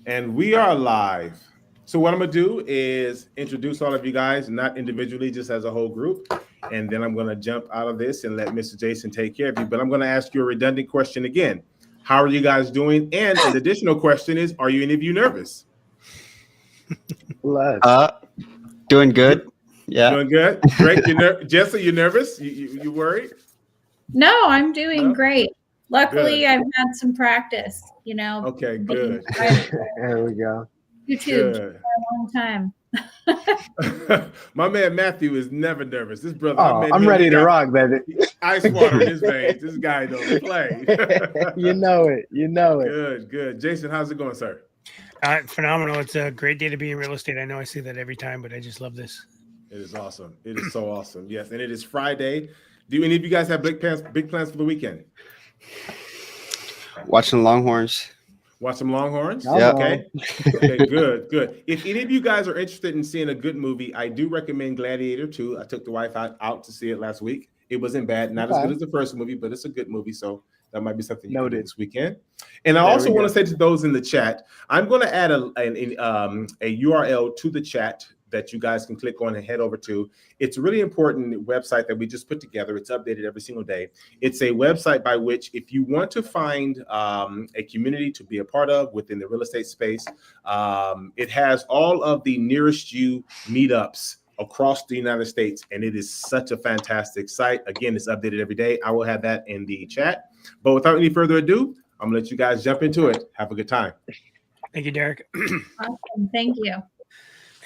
And we are live. So what I'm gonna do is introduce all of you guys, not individually, just as a whole group. And then I'm gonna jump out of this and let Mr. Jason take care of you. But I'm gonna ask you a redundant question again. How are you guys doing? And an additional question is, are you any of you nervous? Bless. Doing good. Yeah. Doing good. Drake, Jessa, you nervous? You worried? No, I'm doing great. Luckily, Good. I've had some practice, Okay, being good. There we go. YouTube Good. for a long time. My man Matthew is never nervous. This brother, Oh, I'm ready to rock, baby. Ice water in his veins. This guy don't play. You know it. You know it. Good. Jason, how's it going, sir? Phenomenal. It's a great day to be in real estate. I know I say that every time, but I just love this. It is awesome. It is so awesome. Yes, and it is Friday. Do any of you guys have big plans for the weekend? Watching Longhorns. Watch some Longhorns? Yeah. Okay, good. If any of you guys are interested in seeing a good movie, I do recommend Gladiator 2. I took the wife out to see it last week. It wasn't bad. Not as good as the first movie, but it's a good movie. So that might be something you can do this weekend. And I also want to say to those in the chat, I'm going to add a URL to the chat that you guys can click on and head over to. It's a really important website that we just put together. It's updated every single day. It's a website by which, if you want to find a community to be a part of within the real estate space, it has all of the nearest you meetups across the United States, and it is such a fantastic site. Again, it's updated every day. I will have that in the chat. But without any further ado, I'm gonna let you guys jump into it. Have a good time. Thank you, Derek. Awesome. Thank you.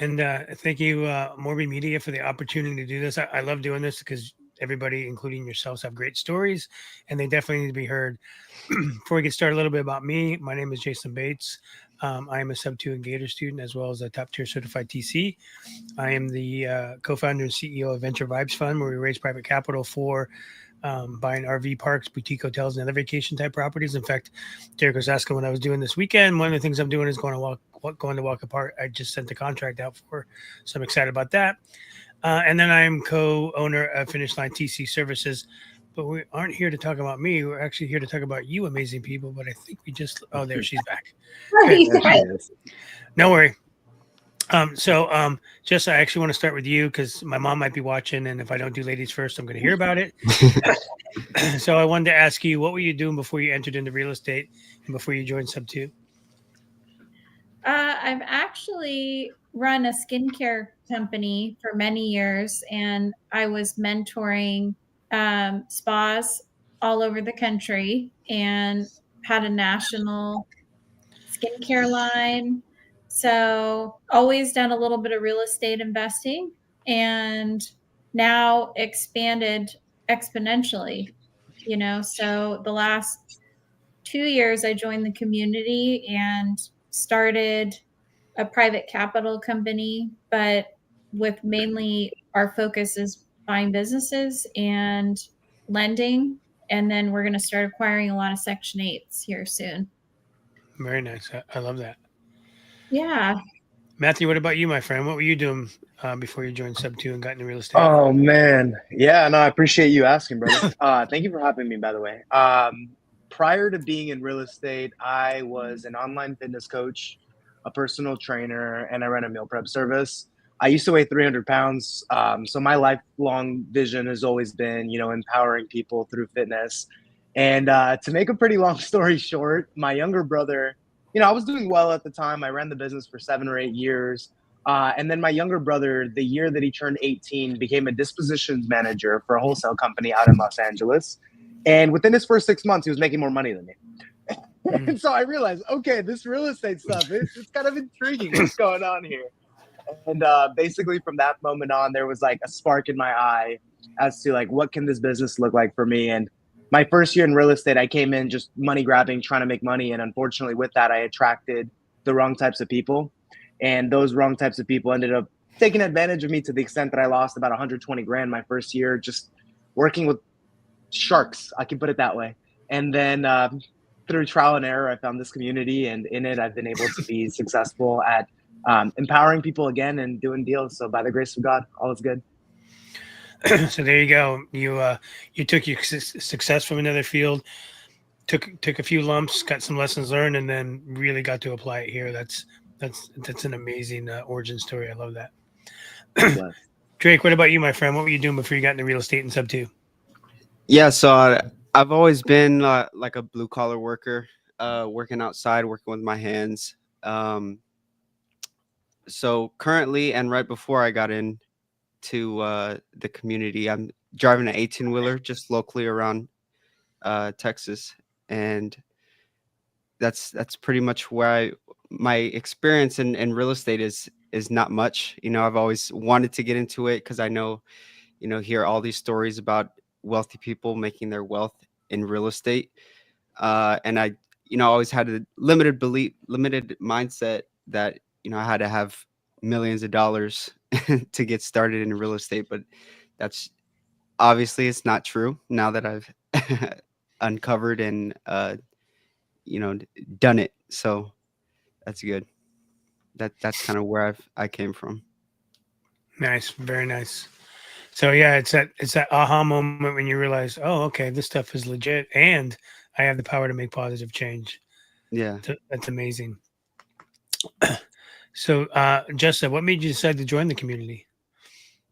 And thank you, Morby Media, for the opportunity to do this. I love doing this because everybody, including yourselves, have great stories, and they definitely need to be heard. Before we get started, a little bit about me. My name is Jason Bates. I am a Subto and Gator student, as well as a top-tier certified TC. I am the co-founder and CEO of Venture Vibes Fund, where we raise private capital for buying RV parks, boutique hotels, and other vacation-type properties. In fact, Derek was asking what I was doing this weekend. One of the things I'm doing is going to walk apart. I just sent the contract out for, so I'm excited about that. And then I'm co-owner of Finish Line TC Services. But we aren't here to talk about me. We're actually here to talk about you amazing people. But I think we just, oh, there, she's back. No worry. Jess, I actually want to start with you because my mom might be watching. And if I don't do ladies first, I'm going to hear about it. So I wanted to ask you, what were you doing before you entered into real estate and before you joined Subto? I've actually run a skincare company for many years, and I was mentoring spas all over the country and had a national skincare line. So always done a little bit of real estate investing, and now expanded exponentially, so the last 2 years I joined the community and started a private capital company, but with mainly our focus is buying businesses and lending. And then we're going to start acquiring a lot of Section 8s here soon. Very nice. I love that. Yeah. Matthew, what about you, my friend? What were you doing before you joined Subto and got into real estate? Oh, man. Yeah, no, I appreciate you asking, brother. Thank you for having me, by the way. Prior to being in real estate, I was an online fitness coach, a personal trainer, and I ran a meal prep service. I used to weigh 300 pounds. So my lifelong vision has always been, empowering people through fitness. And to make a pretty long story short, my younger brother, I was doing well at the time. I ran the business for 7 or 8 years. And then my younger brother, the year that he turned 18, became a dispositions manager for a wholesale company out in Los Angeles. And within his first 6 months, he was making more money than me. And so I realized, okay, this real estate stuff, it's kind of intriguing what's going on here. And basically from that moment on, there was like a spark in my eye as to like, what can this business look like for me? And my first year in real estate, I came in just money grabbing, trying to make money. And unfortunately with that, I attracted the wrong types of people. And those wrong types of people ended up taking advantage of me to the extent that I lost about 120 grand my first year, just working with sharks, I can put it that way. And then through trial and error, I found this community, and in it, I've been able to be successful at empowering people again and doing deals. So by the grace of God, all is good. So there you go. You took your success from another field took a few lumps, got some lessons learned, and then really got to apply it here. That's an amazing origin story. I love that. Bless. Drake, what about you, my friend? What were you doing before you got into real estate and Subto? Yeah, so I've always been like a blue collar worker, working outside, working with my hands. So currently, and right before I got into the community, I'm driving an 18-wheeler just locally around Texas, and that's pretty much where my experience in real estate is not much. You know, I've always wanted to get into it because I know, you know, hear all these stories about wealthy people making their wealth in real estate, and I, you know, always had a limited mindset that, you know, I had to have millions of dollars to get started in real estate, but that's obviously it's not true now that I've uncovered and you know, done it. So that's good. That's kind of where I came from. Nice, very nice. So yeah, it's that aha moment when you realize, oh, okay, this stuff is legit, and I have the power to make positive change. Yeah. That's amazing. So, Jessa, what made you decide to join the community?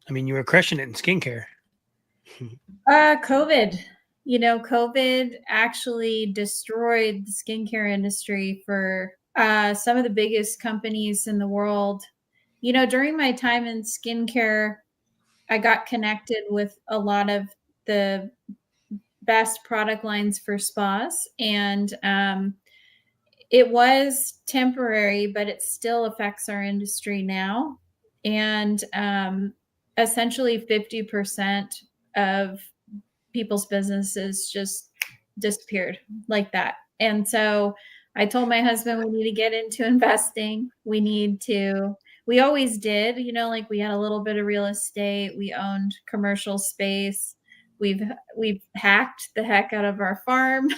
I mean, you were crushing it in skincare. COVID. You know, COVID actually destroyed the skincare industry for some of the biggest companies in the world. You know, during my time in skincare, I got connected with a lot of the best product lines for spas, and it was temporary, but it still affects our industry now. And essentially 50% of people's businesses just disappeared like that. And so I told my husband, we need to get into investing. We always did, you know, like we had a little bit of real estate, we owned commercial space. We've hacked the heck out of our farm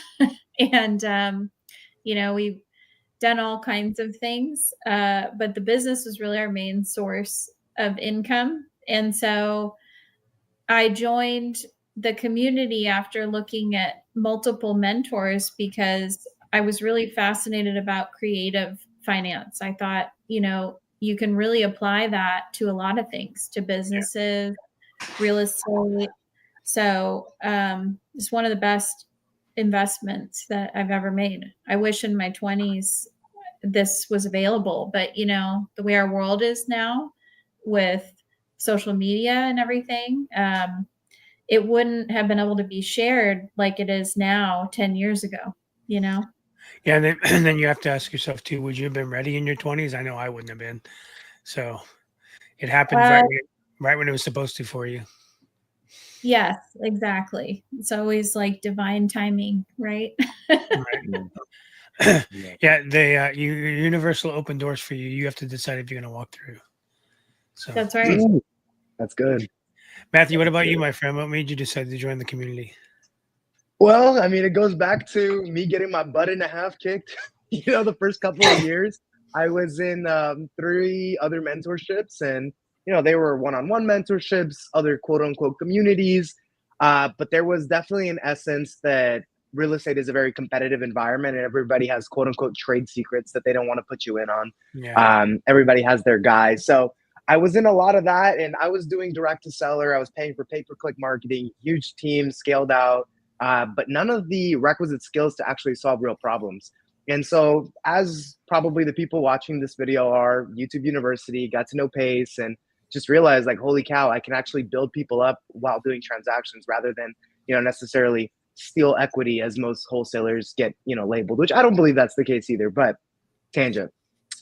and you know, we've done all kinds of things. But the business was really our main source of income. And so I joined the community after looking at multiple mentors because I was really fascinated about creative finance. I thought, you know, you can really apply that to a lot of things, to businesses, real estate. So it's one of the best investments that I've ever made. I wish in my 20s this was available, but you know, the way our world is now with social media and everything, it wouldn't have been able to be shared like it is now 10 years ago, you know? Yeah, and then you have to ask yourself too, would you have been ready in your 20s? I know I wouldn't have been. So it happened right when it was supposed to for you. Yes, exactly. It's always like divine timing, right? Right. Yeah, they your universal open doors for you. You have to decide if you're going to walk through. So That's right. That's good. Matthew, what about you, my friend? What made you decide to join the community? Well, I mean, it goes back to me getting my butt in a half kicked. You know, the first couple of years, I was in 3 other mentorships, and you know, they were one-on-one mentorships, other quote-unquote communities. But there was definitely an essence that real estate is a very competitive environment, and everybody has quote-unquote trade secrets that they don't want to put you in on. Yeah. Everybody has their guys. So I was in a lot of that, and I was doing direct to seller. I was paying for pay-per-click marketing, huge team, scaled out. But none of the requisite skills to actually solve real problems. And so, as probably the people watching this video are, YouTube University, got to know Pace and just realized, like, holy cow, I can actually build people up while doing transactions rather than, you know, necessarily steal equity as most wholesalers get, you know, labeled, which I don't believe that's the case either, but tangent.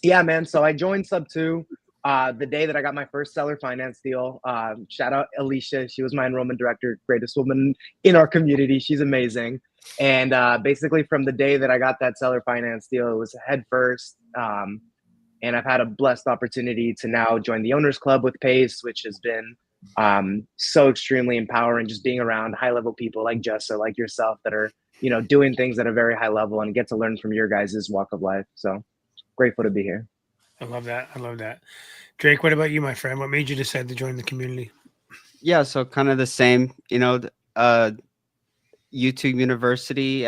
Yeah, man. So I joined Subto the day that I got my first seller finance deal. Shout out Alicia. She was my enrollment director, greatest woman in our community. She's amazing. And basically from the day that I got that seller finance deal, it was head first. And I've had a blessed opportunity to now join the Owners Club with Pace, which has been so extremely empowering, just being around high level people like Jessa, like yourself, that are, you know, doing things at a very high level and get to learn from your guys' walk of life. So grateful to be here. I love that. I love that. Drake, what about you, my friend? What made you decide to join the community? Yeah, so kind of the same, you know, YouTube University.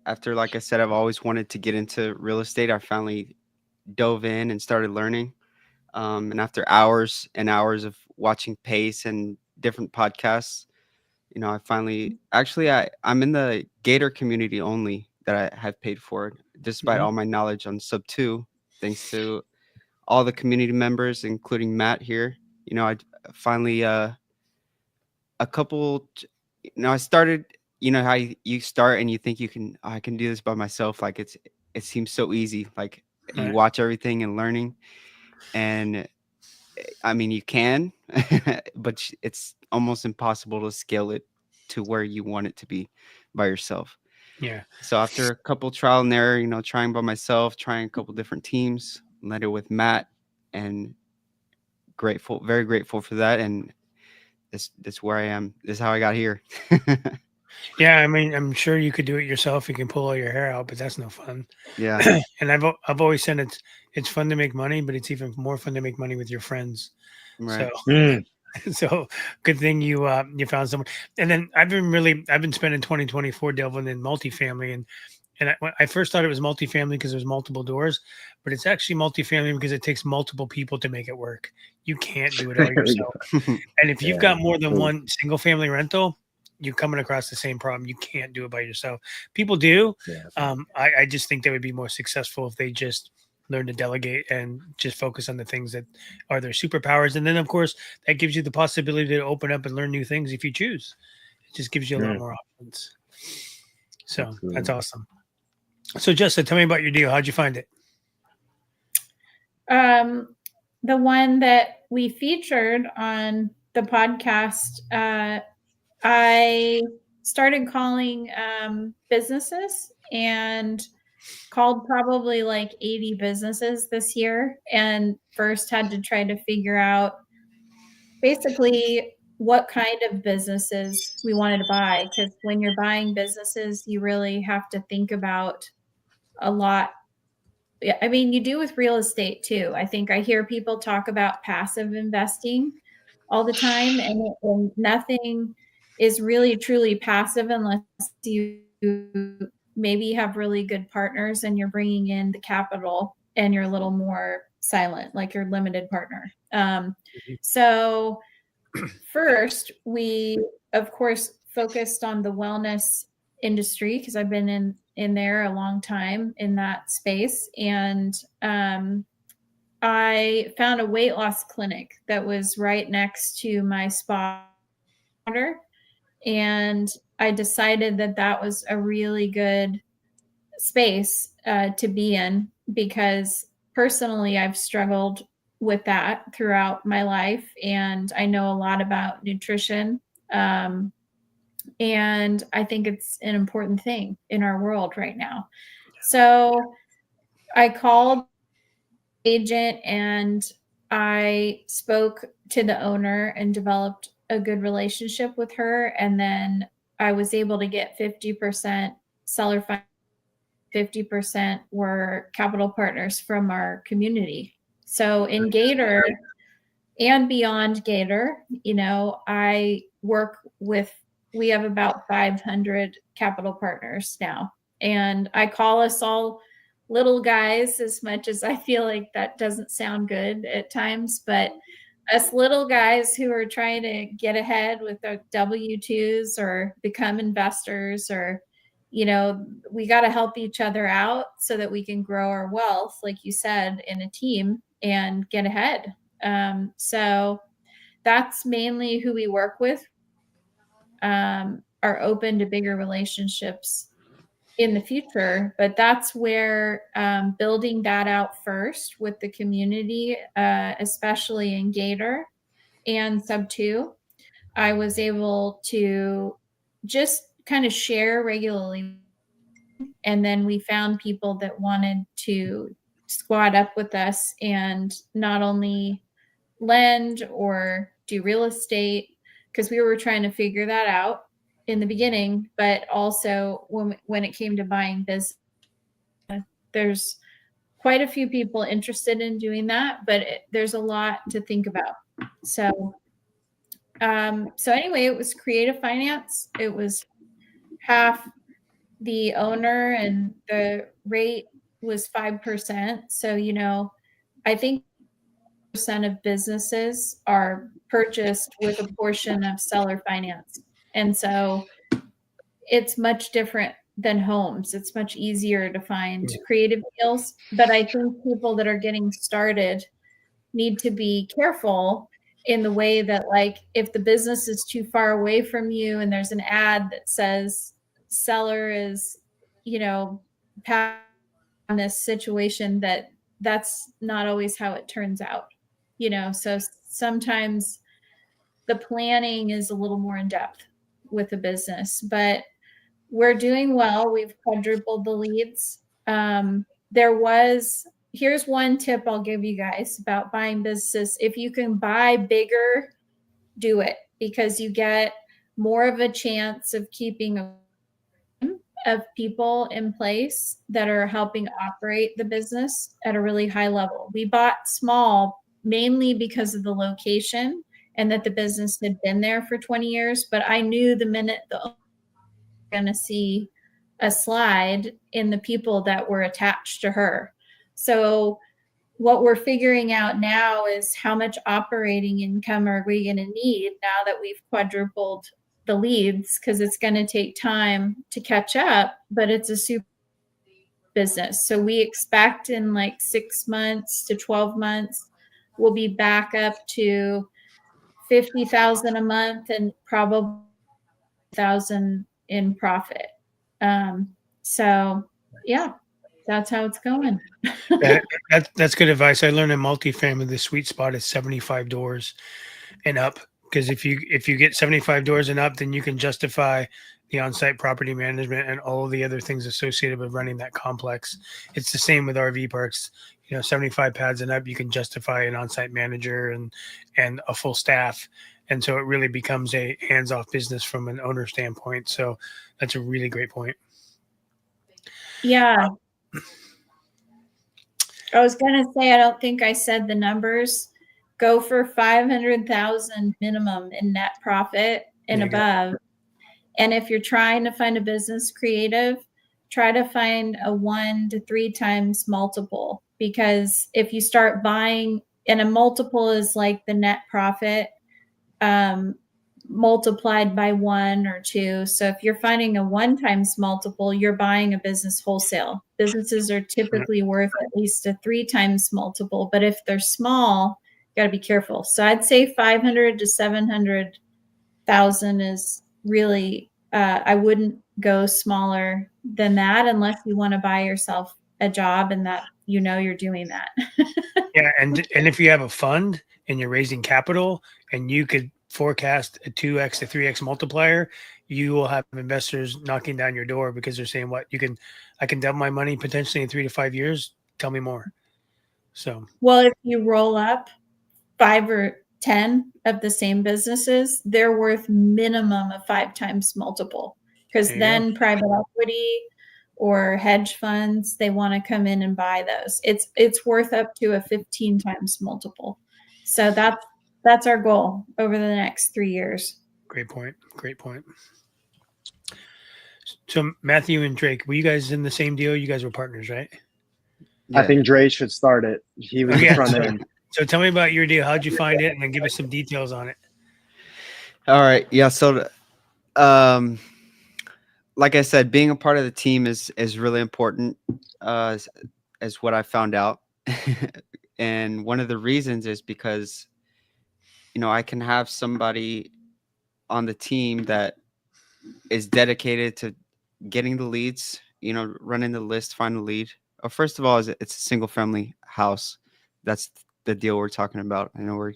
after, like I said, I've always wanted to get into real estate. I finally dove in and started learning. And after hours and hours of watching Pace and different podcasts, I finally actually I'm in the Gator community only that I have paid for, despite all my knowledge on Subto, thanks to all the community members, including Matt here. I finally a couple, I started. How you start and you think you can, "Oh, I can do this by myself." Like it seems so easy. Like you Right. watch everything and learning, and I mean, you can, but it's almost impossible to scale it to where you want it to be by yourself. Yeah. So after a couple trial and error, trying by myself, trying a couple different teams, led it with Matt, and very grateful for that. And that's where I am. This is how I got here. Yeah, I mean, I'm sure you could do it yourself. You can pull all your hair out, but that's no fun. Yeah, And I've always said it's fun to make money, but it's even more fun to make money with your friends. right. So good thing you found someone. And then I've been spending 2024 delving in multifamily, and when I first thought it was multifamily because there's multiple doors, but it's actually multifamily because it takes multiple people to make it work. You can't do it all yourself. And if you've got more than one single family rental, you're coming across the same problem. You can't do it by yourself. People do. I just think they would be more successful if they just learn to delegate and just focus on the things that are their superpowers. And then, of course, that gives you the possibility to open up and learn new things if you choose. It just gives you a lot more options. So that's awesome. So, Jessa, tell me about your deal. How'd you find it? The one that we featured on the podcast, I started calling businesses and called probably like 80 businesses this year, and first had to try to figure out basically what kind of businesses we wanted to buy, because when you're buying businesses, you really have to think about a lot. I mean, you do with real estate too. I think I hear people talk about passive investing all the time, and nothing is really truly passive unless you maybe have really good partners and you're bringing in the capital and you're a little more silent, like your limited partner. So first, we of course focused on the wellness industry because I've been in there a long time in that space, and I found a weight loss clinic that was right next to my spa, and I decided that that was a really good space to be in, because personally I've struggled with that throughout my life, and I know a lot about nutrition. And I think it's an important thing in our world right now. So I called agent and I spoke to the owner and developed a good relationship with her. And then I was able to get 50% seller finance, 50% were capital partners from our community. So in Gator and beyond Gator, I work with, we have about 500 capital partners now. And I call us all little guys, as much as I feel like that doesn't sound good at times, but us little guys who are trying to get ahead with their W-2s or become investors, or, we got to help each other out so that we can grow our wealth, like you said, in a team and get ahead. So that's mainly who we work with, are open to bigger relationships in the future, but that's where building that out first with the community, especially in Gator and Subto, I was able to just kind of share regularly. And then we found people that wanted to squad up with us and not only lend or do real estate, because we were trying to figure that out in the beginning, but also when it came to buying business, there's quite a few people interested in doing that, but there's a lot to think about. So anyway, it was creative finance. It was half the owner, and the rate was 5%. So, you know, I think percent of businesses are purchased with a portion of seller finance. And so it's much different than homes. It's much easier to find creative deals. But I think people that are getting started need to be careful in the way that, like, if the business is too far away from you and there's an ad that says seller is, you know, in this situation, that's not always how it turns out, you know. So sometimes the planning is a little more in depth with the business, but we're doing well. We've quadrupled the leads. Here's one tip I'll give you guys about buying businesses. If you can buy bigger, do it, because you get more of a chance of keeping a team of people in place that are helping operate the business at a really high level. We bought small mainly because of the location and that the business had been there for 20 years. But I knew the minute the going to see a slide in the people that were attached to her. So what we're figuring out now is how much operating income are we going to need now that we've quadrupled the leads, because it's going to take time to catch up, but it's a super business. So we expect in like 6 months to 12 months, we'll be back up to 50,000 a month and probably 1,000 in profit. So yeah, that's how it's going. That's good advice. I learned in multifamily, the sweet spot is 75 doors and up. Because if you get 75 doors and up, then you can justify the on-site property management and all the other things associated with running that complex. It's the same with RV parks. You know, 75 pads and up, you can justify an on-site manager and a full staff. And so it really becomes a hands-off business from an owner standpoint. So that's a really great point. Yeah. I was going to say, I don't think I said the numbers. Go for 500,000 minimum in net profit and above. And if you're trying to find a business creative, try to find a 1 to 3 times multiple, because if you start buying, and a multiple is like the net profit multiplied by 1 or 2. So if you're finding a 1 times multiple, you're buying a business wholesale. Businesses are typically worth at least a 3 times multiple, but if they're small, you got to be careful. So I'd say 500 to 700,000 is really, I wouldn't go smaller than that unless you want to buy yourself a job and that, you know, you're doing that. Yeah. And if you have a fund and you're raising capital and you could forecast a 2x to 3x multiplier, you will have investors knocking down your door because they're saying, I can double my money potentially in 3 to 5 years. Tell me more. So, well, if you roll up 5 or 10 of the same businesses, they're worth minimum of 5 times multiple, because then private equity or hedge funds, they want to come in and buy those. It's worth up to a 15 times multiple. So that's our goal over the next 3 years. Great point. So Matthew and Drake, were you guys in the same deal? You guys were partners, right? Yeah. I think Drake should start it. He was the front end. So tell me about your deal. How'd you find it? And then give us some details on it. All right. Yeah. So, like I said, being a part of the team is really important, as what I found out. And one of the reasons is because, you know, I can have somebody on the team that is dedicated to getting the leads, you know, running the list, find the lead. First of all, it's a single family house. That's the deal we're talking about. I know we're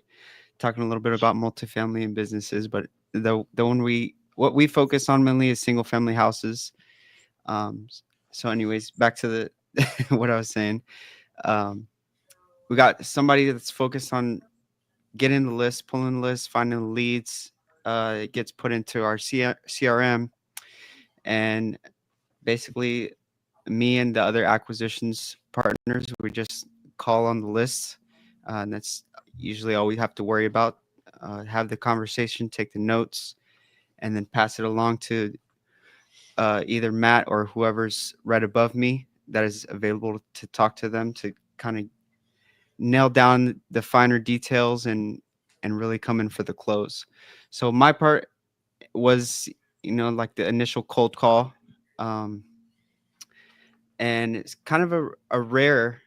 talking a little bit about multifamily and businesses, but what we focus on mainly is single family houses. So anyways, back to the what I was saying. We got somebody that's focused on getting the list, pulling the list, finding the leads. It gets put into our CRM, and basically me and the other acquisitions partners, we just call on the list. And that's usually all we have to worry about. Have the conversation, take the notes, and then pass it along to either Matt or whoever's right above me that is available to talk to them to kind of nail down the finer details and really come in for the close. So my part was, like the initial cold call. And it's kind of a rare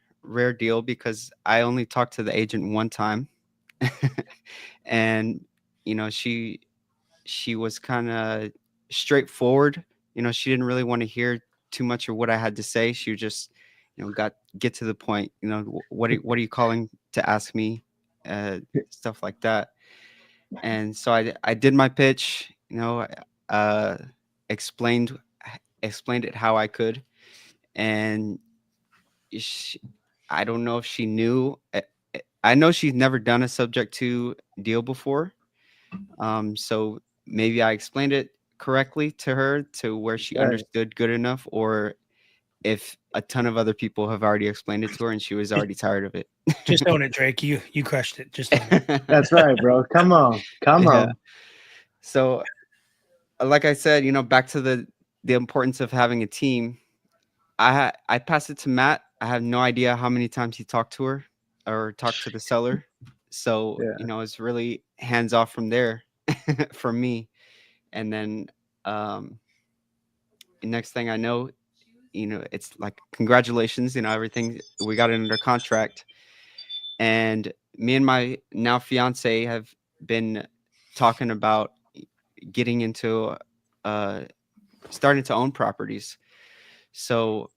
deal because I only talked to the agent one time. And she was kind of straightforward. She didn't really want to hear too much of what I had to say. She just get to the point. What are you calling to ask me, stuff like that. And so I did my pitch, uh explained it how I could. And I don't know if she knew. I know she's never done a subject to deal before. So maybe I explained it correctly to her to where she understood good enough, or if a ton of other people have already explained it to her and she was already tired of it. Just own it, Drake. You crushed it. Just own it. That's right, bro. Come on. So, like I said, back to the importance of having a team. I passed it to Matt. I have no idea how many times he talked to her or talked to the seller. So, it's really hands off from there for me. And then the next thing I know, it's like, congratulations, everything, we got it under contract. And me and my now fiance have been talking about getting into starting to own properties. So,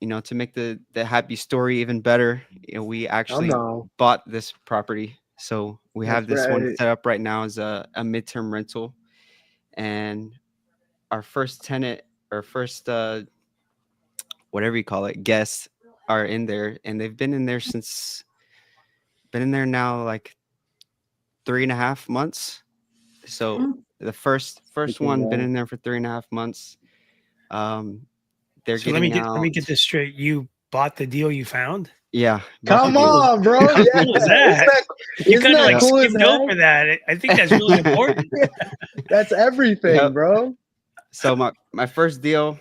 to make the happy story even better, we actually bought this property. So we have this one set up right now as a midterm rental. And our first tenant, or first whatever you call it, guests are in there, and they've been in there now like 3.5 months. So the first one been in there for 3.5 months. They're So getting let me get this straight. You bought the deal you found? Yeah. Come on, bro. How cool is that? You kind of like cool skipped over that. I think that's really important. That's everything, bro. So my first deal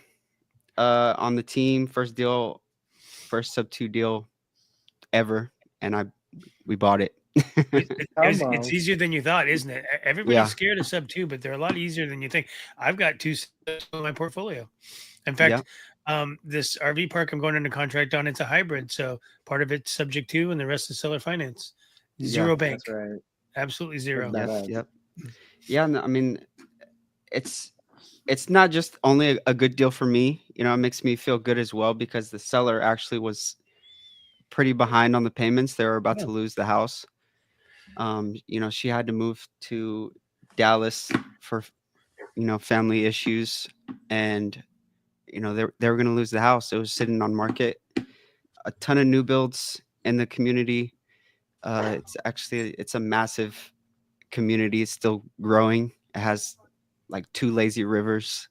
on the team, first Subto deal ever, and we bought it. It's easier than you thought, isn't it? Everybody's scared of Subto, but they're a lot easier than you think. I've got 2 Subs in my portfolio. In fact, this RV park I'm going into contract on, it's a hybrid. So part of it's subject to, and the rest is seller finance. Zero bank. That's right. Absolutely zero. Yep. Yeah. I mean, it's not just only a good deal for me. It makes me feel good as well, because the seller actually was pretty behind on the payments. They were about to lose the house. She had to move to Dallas for, family issues, and they were going to lose the house. It was sitting on market. A ton of new builds in the community. It's a massive community. It's still growing. It has like 2 lazy rivers.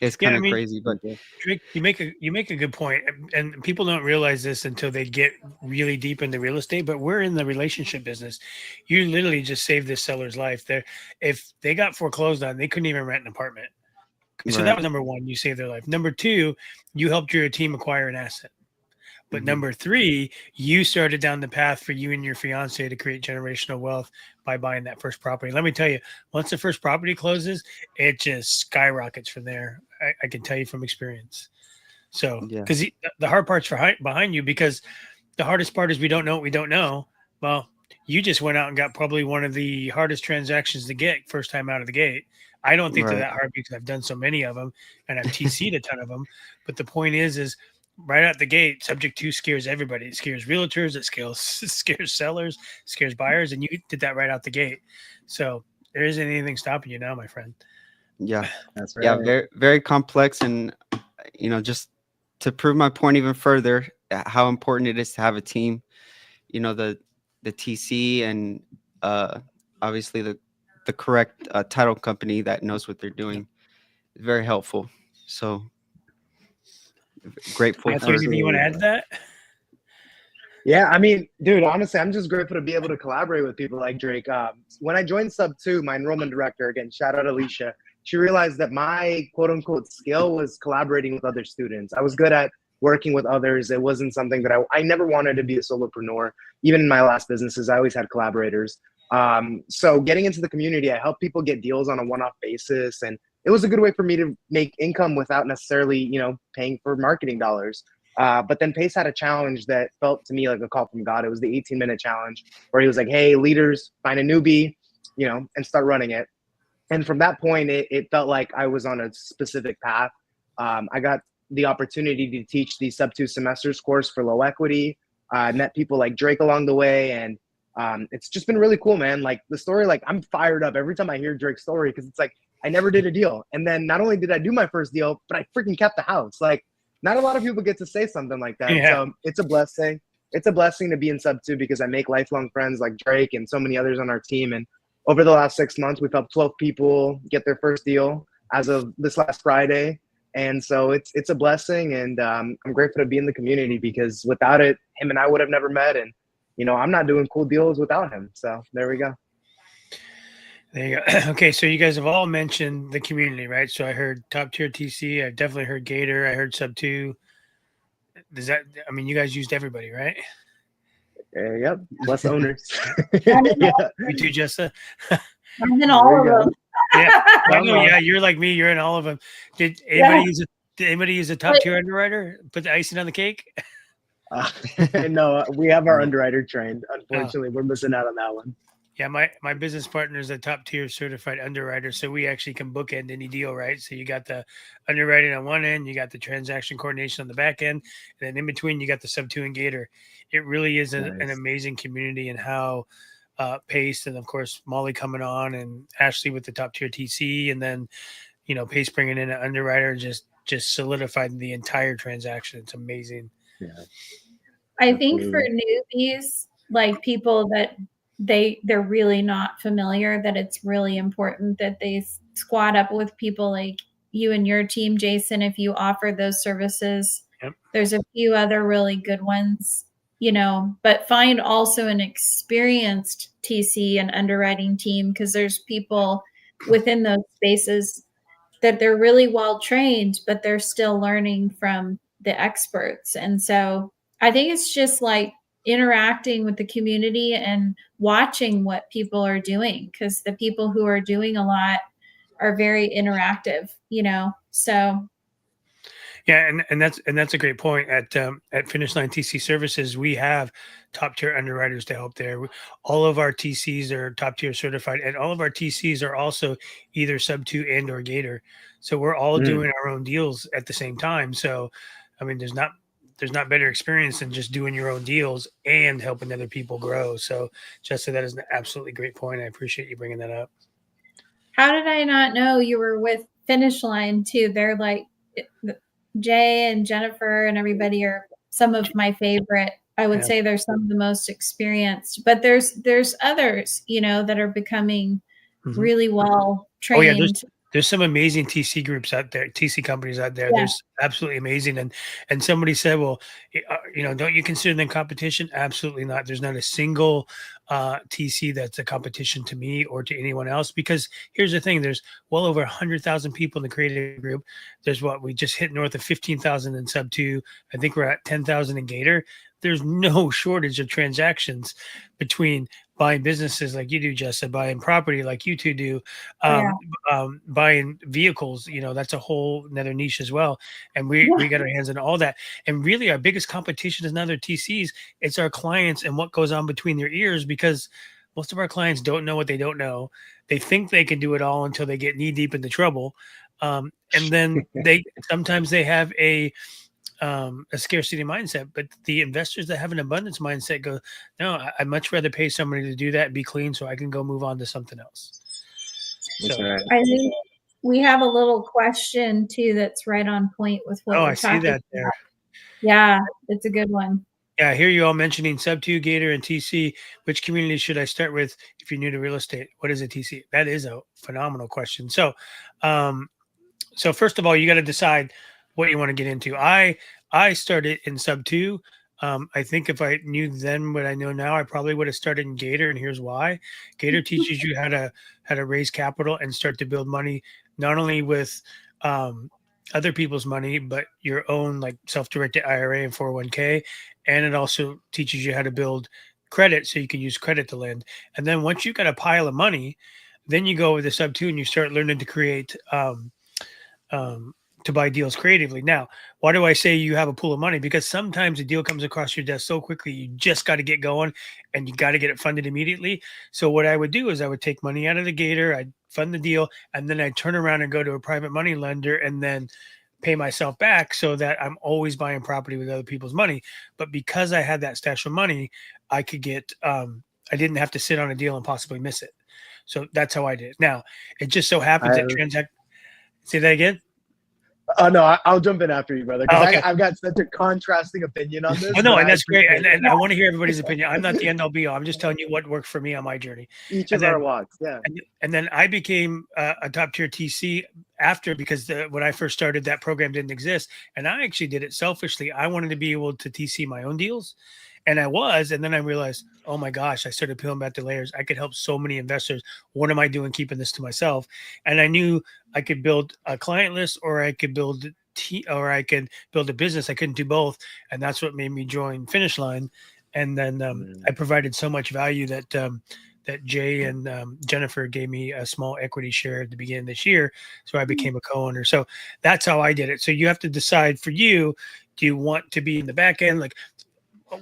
It's kind of crazy, but Drake, you make a good point, and people don't realize this until they get really deep into real estate. But we're in the relationship business. You literally just saved this seller's life. If they got foreclosed on, they couldn't even rent an apartment. So that was number 1. You saved their life. Number 2, you helped your team acquire an asset. But number 3, you started down the path for you and your fiance to create generational wealth by buying that first property. Let me tell you, once the first property closes, it just skyrockets from there. I can tell you from experience. So, because the hard part's behind you, because the hardest part is we don't know what we don't know. Well, you just went out and got probably one of the hardest transactions to get first time out of the gate. I don't think they're that hard because I've done so many of them and I've TC'd a ton of them. But the point is right out the gate, subject to scares everybody. It scares realtors, it scares sellers, scares buyers, and you did that right out the gate. So there isn't anything stopping you now, my friend. Yeah, that's right. Yeah, very, very complex. And, just to prove my point even further, how important it is to have a team, the TC and obviously the correct title company that knows what they're doing. Very helpful. So grateful. Anything you want to add to that? Yeah, I mean, dude, honestly, I'm just grateful to be able to collaborate with people like Drake. When I joined Subto, my enrollment director, again, shout out Alicia, she realized that my quote unquote skill was collaborating with other students. I was good at working with others. It wasn't something that I never wanted to be a solopreneur. Even in my last businesses, I always had collaborators. So getting into the community, I help people get deals on a one-off basis. And it was a good way for me to make income without necessarily, paying for marketing dollars. But then Pace had a challenge that felt to me like a call from God. It was the 18-minute challenge where he was like, hey, leaders, find a newbie, and start running it. And from that point, it felt like I was on a specific path. I got the opportunity to teach the Subto semesters course for low equity. I met people like Drake along the way. And it's just been really cool, man. Like the story, like I'm fired up every time I hear Drake's story because it's like, I never did a deal. And then not only did I do my first deal, but I freaking kept the house. Like not a lot of people get to say something like that. Yeah. So it's a blessing. It's a blessing to be in Subto because I make lifelong friends like Drake and so many others on our team. And over the last 6 months, we've helped 12 people get their first deal as of this last Friday. And so it's a blessing. And I'm grateful to be in the community because without it, him and I would have never met. And, I'm not doing cool deals without him. So there we go. There you go. Okay, so you guys have all mentioned the community, right? So I heard Top Tier TC. I definitely heard Gator. I heard Subto. You guys used everybody, right? Yep. Plus owners. Yeah. You too, Jessa. I'm in all of them. Yeah. I know, yeah, you're like me. You're in all of them. Did anybody use a top tier underwriter? Put the icing on the cake? No, we have our underwriter trained. Unfortunately, we're missing out on that one. Yeah, my business partner is a top tier certified underwriter, so we actually can bookend any deal, right? So you got the underwriting on one end, you got the transaction coordination on the back end, and then in between you got the Subto and Gator. It really is an amazing community, and how Pace and of course Molly coming on and Ashley with the top tier TC, and then Pace bringing in an underwriter just solidified the entire transaction. It's amazing. Yeah. I think for newbies, like people that they're really not familiar, that it's really important that they squat up with people like you and your team, Jason, if you offer those services. Yep. There's a few other really good ones, but find also an experienced TC and underwriting team, because there's people within those spaces that they're really well trained, but they're still learning from the experts. And so I think it's just like interacting with the community and watching what people are doing, because the people who are doing a lot are very interactive, so. Yeah, and that's a great point. At Finish Line TC Services, we have top tier underwriters to help there. All of our TCs are top tier certified, and all of our TCs are also either Subto and or Gator. So we're all doing our own deals at the same time. So, there's not better experience than just doing your own deals and helping other people grow. So, Jessa, that is an absolutely great point. I appreciate you bringing that up. How did I not know you were with Finish Line too? They're like Jay and Jennifer and everybody are some of my favorite. I would say they're some of the most experienced, but there's others, that are becoming really well trained. Oh yeah, there's some amazing TC groups out there, TC companies out there. Yeah. There's absolutely amazing. And somebody said, well, don't you consider them competition? Absolutely not. There's not a single TC that's a competition to me or to anyone else, because here's the thing. There's well over 100,000 people in the creative group. There's we just hit north of 15,000 in Subto. I think we're at 10,000 in Gator. There's no shortage of transactions between buying businesses like you do, Jessa, buying property like you two do, buying vehicles. That's a whole another niche as well. And we got our hands on all that. And really our biggest competition is not other TCs. It's our clients and what goes on between their ears, because most of our clients don't know what they don't know. They think they can do it all until they get knee deep into trouble. And then sometimes they have a scarcity mindset, but the investors that have an abundance mindset go, no, I'd much rather pay somebody to do that and be clean so I can go move on to something else. That's right. I think we have a little question too that's right on point with what we're talking about. I see that there. Yeah, it's a good one. Yeah, I hear you all mentioning Subto, Gator, and TC. Which community should I start with if you're new to real estate? What is a TC? That is a phenomenal question. So first of all, you got to decide what you want to get into. I started in Subto I think if I knew then what I know now, I probably would have started in Gator, and here's why. Gator teaches you how to raise capital and start to build money, not only with other people's money, but your own like self-directed IRA and 401k. And it also teaches you how to build credit so you can use credit to lend. And then once you've got a pile of money, then you go with the Subto and you start learning to create to buy deals creatively. Now, why do I say you have a pool of money? Because sometimes a deal comes across your desk so quickly, you just got to get going and you got to get it funded immediately. So what I would do is I would take money out of the Gator, I'd fund the deal, and then I'd turn around and go to a private money lender and then pay myself back so that I'm always buying property with other people's money. But because I had that stash of money, I could get, I didn't have to sit on a deal and possibly miss it. So that's how I did it. Now, it just so happens that say that again? Oh no, I'll jump in after you, brother. Because okay. I've got such a contrasting opinion on this. Oh no, and that's great. And I want to hear everybody's opinion. I'm not the end all be all. I'm just telling you what worked for me on my journey. Each of our walks, yeah. And then I became a top tier TC after, because when I first started, that program didn't exist, and I actually did it selfishly. I wanted to be able to TC my own deals. And I was, and then I realized, oh my gosh, I started peeling back the layers. I could help so many investors. What am I doing keeping this to myself? And I knew I could build a client list, or I could build a business. I couldn't do both. And that's what made me join Finish Line. And then I provided so much value that that Jay and Jennifer gave me a small equity share at the beginning of this year. So I became a co-owner. So that's how I did it. So you have to decide for you, do you want to be in the back end? Like,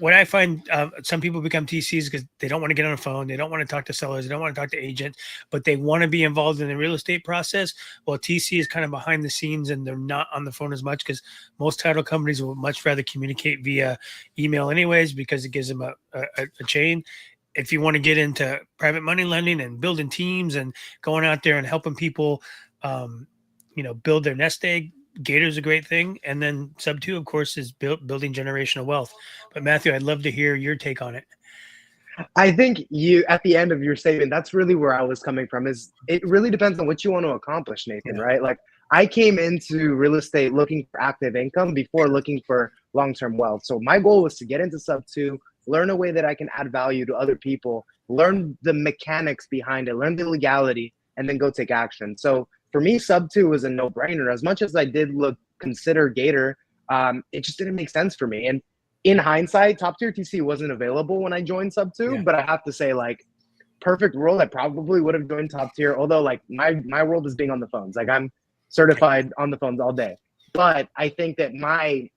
what I find, some people become TCs because they don't want to get on the phone. They don't want to talk to sellers. They don't want to talk to agents, but they want to be involved in the real estate process. Well, TC is kind of behind the scenes and they're not on the phone as much, because most title companies will much rather communicate via email anyways, because it gives them a chain. If you want to get into private money lending and building teams and going out there and helping people, build their nest egg, Gator's a great thing. And then Subto, of course, is building generational wealth. But Matthew, I'd love to hear your take on it. I think you, at the end of your statement, that's really where I was coming from, is it really depends on what you want to accomplish, Nathan, right? Like, I came into real estate looking for active income before looking for long-term wealth. So my goal was to get into Subto, learn a way that I can add value to other people, learn the mechanics behind it, learn the legality, and then go take action. So for me, Subto was a no-brainer. As much as I did consider Gator, it just didn't make sense for me. And in hindsight, top tier TC wasn't available when I joined Subto, but I have to say, like, perfect world, I probably would have joined top tier. Although, like, my world is being on the phones. Like, I'm certified on the phones all day. But I think that my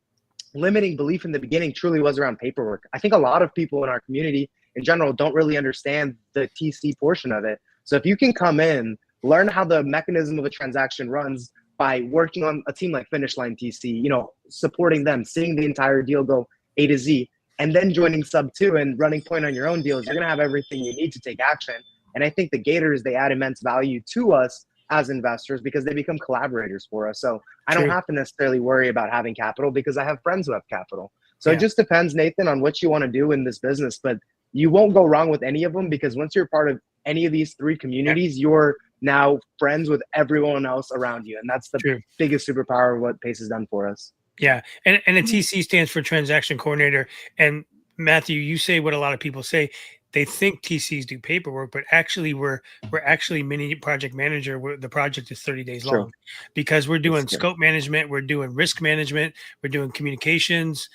limiting belief in the beginning truly was around paperwork. I think a lot of people in our community in general don't really understand the TC portion of it. So if you can come in, learn how the mechanism of a transaction runs by working on a team like Finish Line TC, supporting them, seeing the entire deal go A to Z, and then joining Subto and running point on your own deals, you're going to have everything you need to take action. And I think the Gators, they add immense value to us as investors because they become collaborators for us. So I don't have to necessarily worry about having capital because I have friends who have capital. So it just depends, Nathan, on what you want to do in this business. But you won't go wrong with any of them, because once you're part of any of these three communities, you're now friends with everyone else around you. And that's the biggest superpower of what PACE has done for us. Yeah. And a TC stands for transaction coordinator. And Matthew, you say what a lot of people say. They think TCs do paperwork, but actually we're actually mini project manager. The project is 30 days long, because we're doing scope management, we're doing risk management, we're doing communications,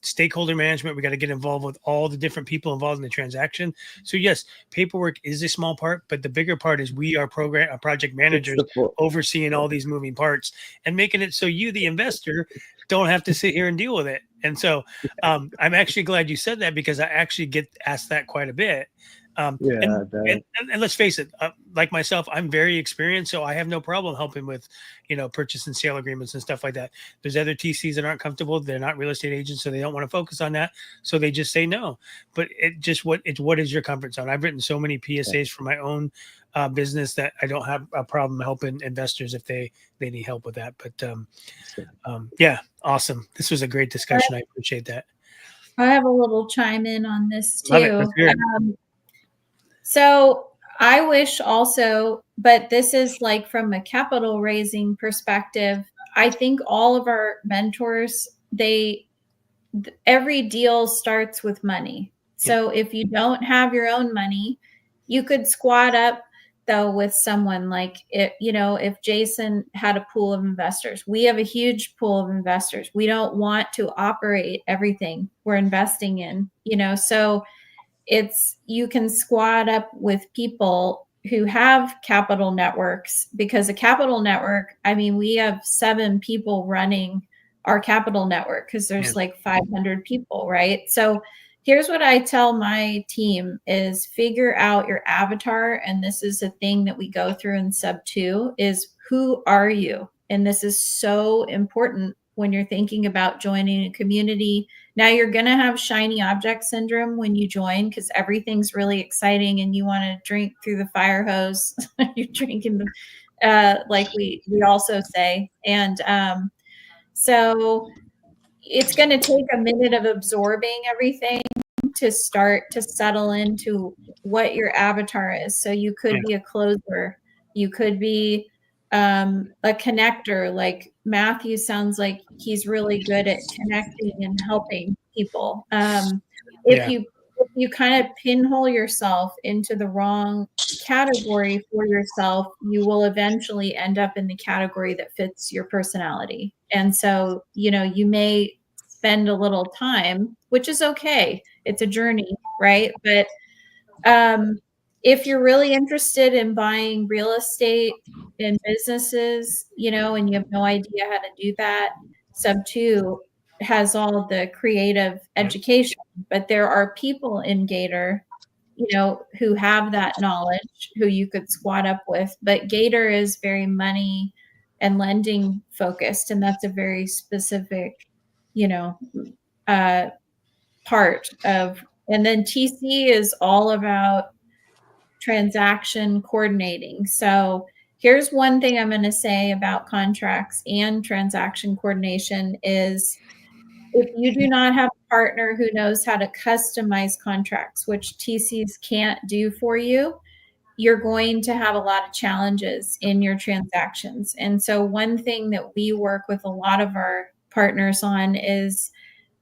stakeholder management. We got to get involved with all the different people involved in the transaction. So yes, paperwork is a small part, but the bigger part is we are project managers overseeing all these moving parts and making it so you, the investor, don't have to sit here and deal with it. And so I'm actually glad you said that, because I actually get asked that quite a bit. And let's face it, like myself, I'm very experienced, so I have no problem helping with, purchase and sale agreements and stuff like that. There's other TCs that aren't comfortable. They're not real estate agents, so they don't want to focus on that. So they just say no. But what is your comfort zone? I've written so many PSAs for my own business that I don't have a problem helping investors if they need help with that. But awesome. This was a great discussion. I appreciate that. I have a little chime in on this too. So I wish also, but this is like from a capital raising perspective, I think all of our mentors, they every deal starts with money. So if you don't have your own money, you could squat up though with someone like it, if Jason had a pool of investors, we have a huge pool of investors. We don't want to operate everything we're investing in, so you can squat up with people who have capital networks, because a capital network, I mean, we have 7 people running our capital network because there's like 500 people, right? So here's what I tell my team is figure out your avatar. And this is a thing that we go through in sub 2 is who are you? And this is so important when you're thinking about joining a community. Now you're going to have shiny object syndrome when you join because everything's really exciting and you want to drink through the fire hose. You're drinking like we also say. And so it's going to take a minute of absorbing everything to start to settle into what your avatar is. So you could be a closer, you could be a connector. Like Matthew sounds like he's really good at connecting and helping people. If you kind of pinhole yourself into the wrong category for yourself, you will eventually end up in the category that fits your personality. And so, you may spend a little time, which is okay. It's a journey, right? But if you're really interested in buying real estate and businesses, and you have no idea how to do that, Sub 2 has all the creative education, but there are people in Gator, who have that knowledge, who you could squat up with. But Gator is very money and lending focused, and that's a very specific, part of. And then TC is all about transaction coordinating. So here's one thing I'm going to say about contracts and transaction coordination is if you do not have a partner who knows how to customize contracts, which TCs can't do for you, you're going to have a lot of challenges in your transactions. And so one thing that we work with a lot of our partners on is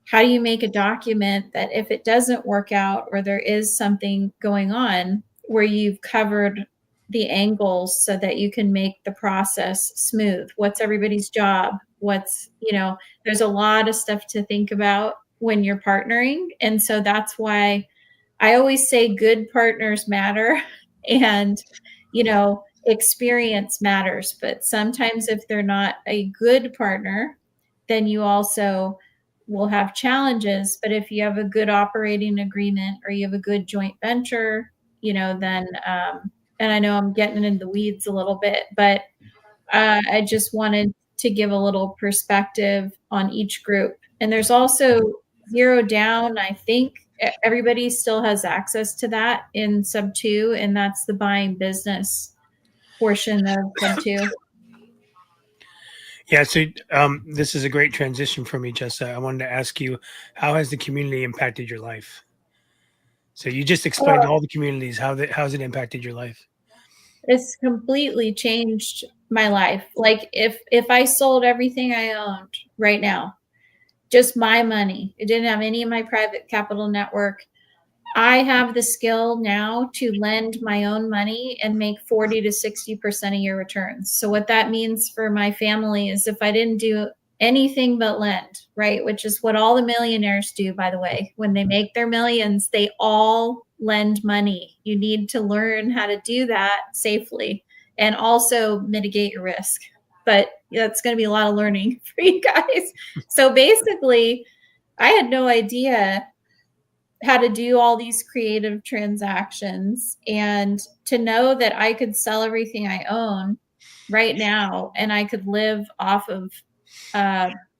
how do you make a document that if it doesn't work out or there is something going on where you've covered the angles so that you can make the process smooth? What's everybody's job? There's a lot of stuff to think about when you're partnering. And so that's why I always say good partners matter and, experience matters. But sometimes if they're not a good partner, then you also will have challenges. But if you have a good operating agreement or you have a good joint venture, then, and I know I'm getting into the weeds a little bit, but I just wanted to give a little perspective on each group. And there's also zero down. I think everybody still has access to that in sub 2, and that's the buying business portion of sub 2. Yeah, so this is a great transition for me, Jessa. I wanted to ask you, how has the community impacted your life? So you just explained all the communities. How's it impacted your life? It's completely changed my life. Like if I sold everything I owned right now, just my money, it didn't have any of my private capital network, I have the skill now to lend my own money and make 40 to 60% a year returns. So what that means for my family is if I didn't do anything but lend, right, which is what all the millionaires do, by the way, when they make their millions, they all lend money. You need to learn how to do that safely and also mitigate your risk. But that's going to be a lot of learning for you guys. So basically, I had no idea how to do all these creative transactions, and to know that I could sell everything I own right now and I could live off of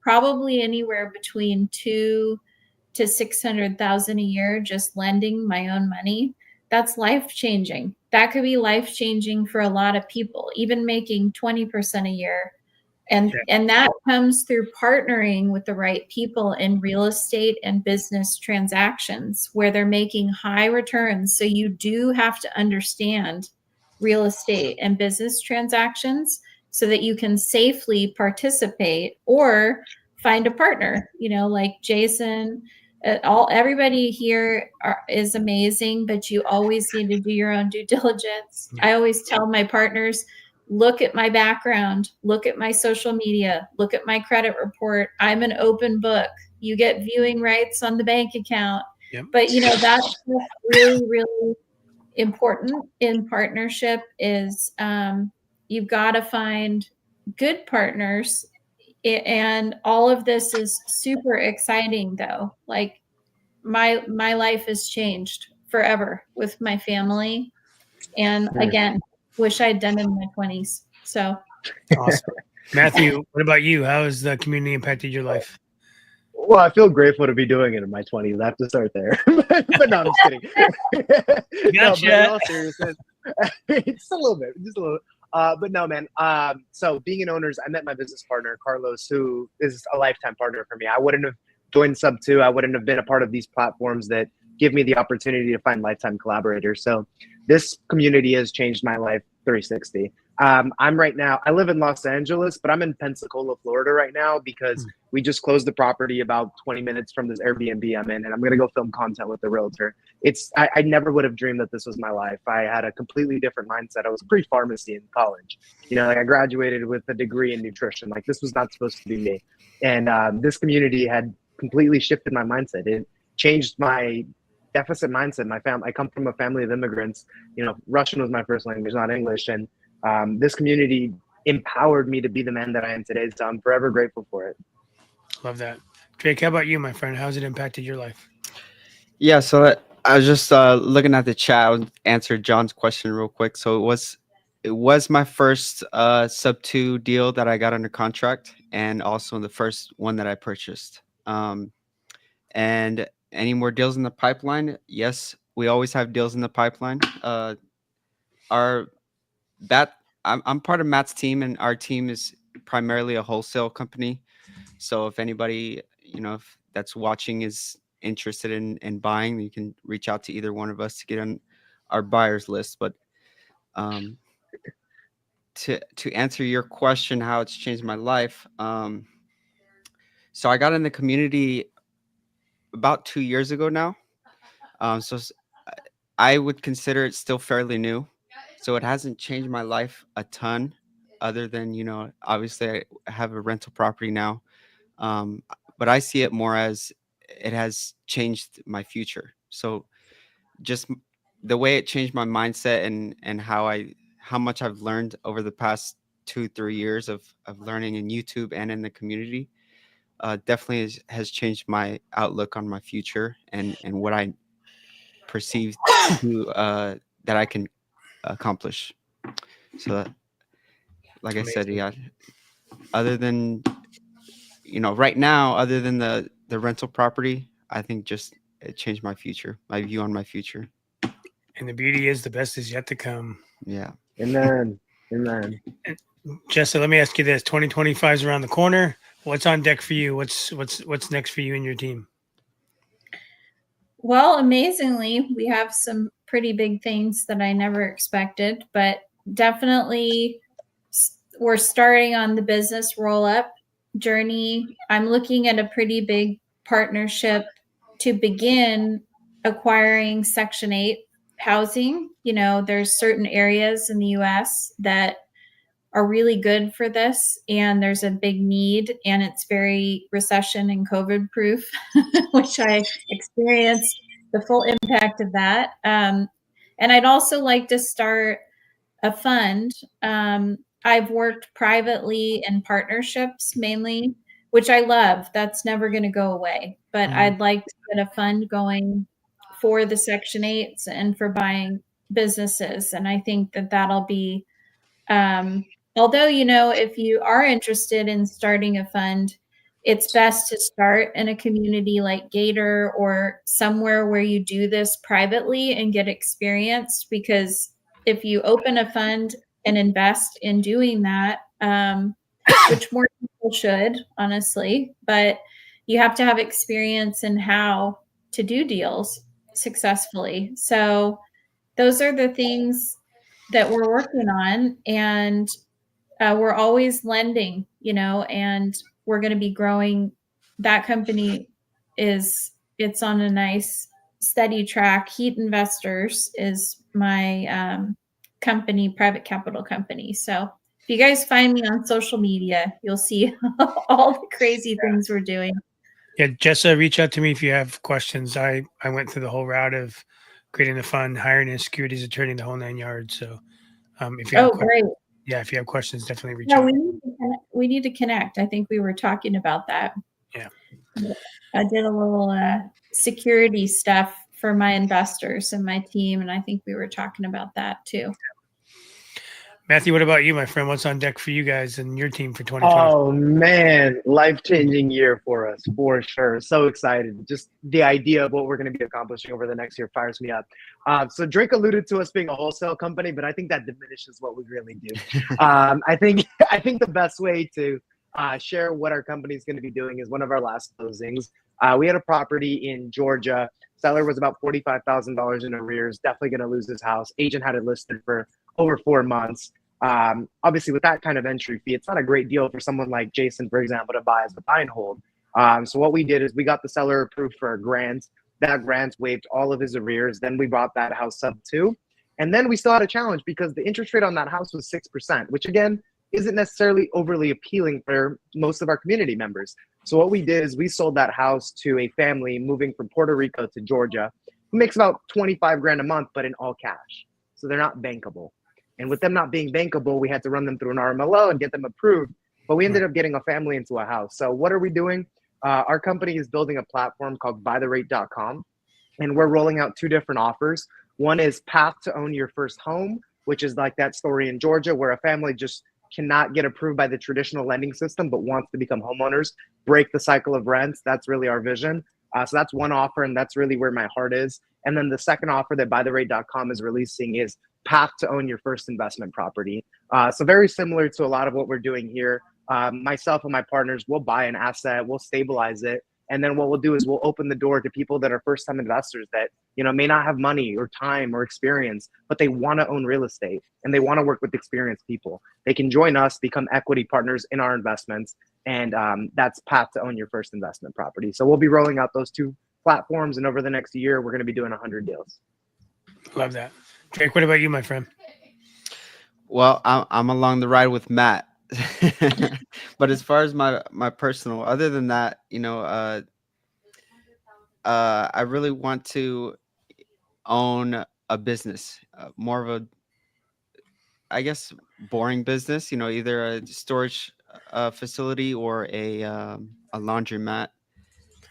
probably anywhere between 2 to 600,000 a year just lending my own money. That's life-changing. That could be life-changing for a lot of people, even making 20% a year. And that comes through partnering with the right people in real estate and business transactions where they're making high returns. So you do have to understand real estate and business transactions so that you can safely participate or find a partner, like Jason. Everybody here is amazing, but you always need to do your own due diligence. Yeah. I always tell my partners, look at my background, look at my social media, look at my credit report. I'm an open book. You get viewing rights on the bank account. Yep. But that's really, really important in partnership is you've got to find good partners. And all of this is super exciting though. Like my life has changed forever with my family. And again, wish I'd done it in my 20s. So awesome. Matthew, what about you? How has the community impacted your life? Well, I feel grateful to be doing it in my 20s. I have to start there. But no, I'm just kidding. No, but in all seriousness, just a little bit. But no, man. So being in owners, I met my business partner, Carlos, who is a lifetime partner for me. I wouldn't have joined Subto. I wouldn't have been a part of these platforms that give me the opportunity to find lifetime collaborators. So this community has changed my life 360. I'm right now, I live in Los Angeles, but I'm in Pensacola, Florida right now because we just closed the property about 20 minutes from this Airbnb I'm in, and I'm going to go film content with the realtor. I never would have dreamed that this was my life. I had a completely different mindset. I was pre-pharmacy in college. Like I graduated with a degree in nutrition. Like this was not supposed to be me. And this community had completely shifted my mindset. It changed my deficit mindset. I come from a family of immigrants. Russian was my first language, not English. And this community empowered me to be the man that I am today. So I'm forever grateful for it. Love that. Drake, how about you, my friend? How's it impacted your life? Yeah, so I was just looking at the chat. I'll answer John's question real quick. So it was my first Subto deal that I got under contract, and also the first one that I purchased. And any more deals in the pipeline? Yes, we always have deals in the pipeline. I'm part of Matt's team, and our team is primarily a wholesale company. So if anybody, if that's watching is interested in buying, you can reach out to either one of us to get on our buyers list. But to answer your question, how it's changed my life. So I got in the community about 2 years ago now. So I would consider it still fairly new. So it hasn't changed my life a ton, other than, obviously I have a rental property now. But I see it more as it has changed my future. So just the way it changed my mindset and how much I've learned over the past 2-3 years of learning in YouTube and in the community, definitely has changed my outlook on my future and what I perceive to that I can accomplish. So like I said, yeah, other than right now, other than the rental property, I think just it changed my future, my view on my future. And the beauty is the best is yet to come. Yeah. Amen. Jessa, let me ask you this: 2025 is around the corner. What's on deck for you? What's next for you and your team? Well, amazingly, we have some pretty big things that I never expected, but definitely we're starting on the business roll-up journey. I'm looking at a pretty big partnership to begin acquiring Section 8 housing. There's certain areas in the US that are really good for this, and there's a big need, and it's very recession and COVID proof, which I experienced the full impact of that. And I'd also like to start a fund. I've worked privately in partnerships mainly, which I love. That's never going to go away. But I'd like to get a fund going for the Section 8s and for buying businesses. And I think that that'll be, although, if you are interested in starting a fund, it's best to start in a community like Gator or somewhere where you do this privately and get experience, because if you open a fund and invest in doing that, which more people should, honestly, but you have to have experience in how to do deals successfully. So those are the things that we're working on. And we're always lending, and we're going to be growing. That company it's on a nice steady track. Heat Investors is my company, private capital company. So if you guys find me on social media, you'll see all the crazy things we're doing. Yeah, Jessa, reach out to me if you have questions. I went through the whole route of creating the fund, hiring a securities attorney, the whole 9 yards. So if you have great. Yeah, if you have questions, definitely reach No, out. we need to connect. I think we were talking about that. Yeah. I did a little security stuff for my investors and my team, and I think we were talking about that too. Matthew, what about you, my friend? What's on deck for you guys and your team for 2020? Oh man, life-changing year for us, for sure. So excited. Just the idea of what we're going to be accomplishing over the next year fires me up. So Drake alluded to us being a wholesale company, but I think that diminishes what we really do. I think the best way to share what our company is going to be doing is one of our last closings. We had a property in Georgia. Seller was about $45,000 in arrears. Definitely going to lose his house. Agent had it listed for over 4 months. Obviously, with that kind of entry fee, it's not a great deal for someone like Jason, for example, to buy as a buy and hold. So what we did is we got the seller approved for a grant. That grant waived all of his arrears. Then we bought that house Subto. And then we still had a challenge because the interest rate on that house was 6%, which again, isn't necessarily overly appealing for most of our community members. So what we did is we sold that house to a family moving from Puerto Rico to Georgia, who makes about 25 grand a month, but in all cash. So they're not bankable. And with them not being bankable, we had to run them through an RMLO and get them approved. But we ended up getting a family into a house. So what are we doing? Our company is building a platform called buytherate.com. And we're rolling out 2 different offers. One is Path to Own Your First Home, which is like that story in Georgia where a family just cannot get approved by the traditional lending system, but wants to become homeowners, break the cycle of rents. That's really our vision. So that's one offer, and that's really where my heart is. And then the second offer that buytherate.com is releasing is Path to Own Your First Investment Property. So very similar to a lot of what we're doing here. Myself and my partners will buy an asset, we'll stabilize it, and then what we'll do is we'll open the door to people that are first-time investors that may not have money or time or experience, but they want to own real estate and they want to work with experienced people. They can join us, become equity partners in our investments, and that's Path to Own Your First Investment Property. So we'll be rolling out those 2 platforms, and over the next year, we're going to be doing 100 deals. Love that. Drake, what about you, my friend? Well, I'm along the ride with Matt. But as far as my personal, other than that, I really want to own a business, more of a, I guess, boring business. Either a storage facility or a laundromat.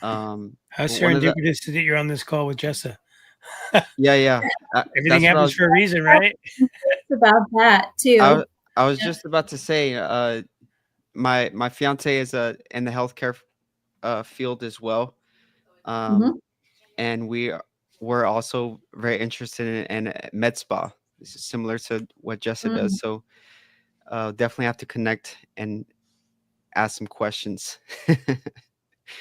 How one of serendipitous that you're on this call with Jessa. Yeah. Everything happens for a reason, right? About that too. I was just about to say, my fiance is in the healthcare field as well, and we're also very interested in med spa. This is similar to what Jessa does, so definitely have to connect and ask some questions.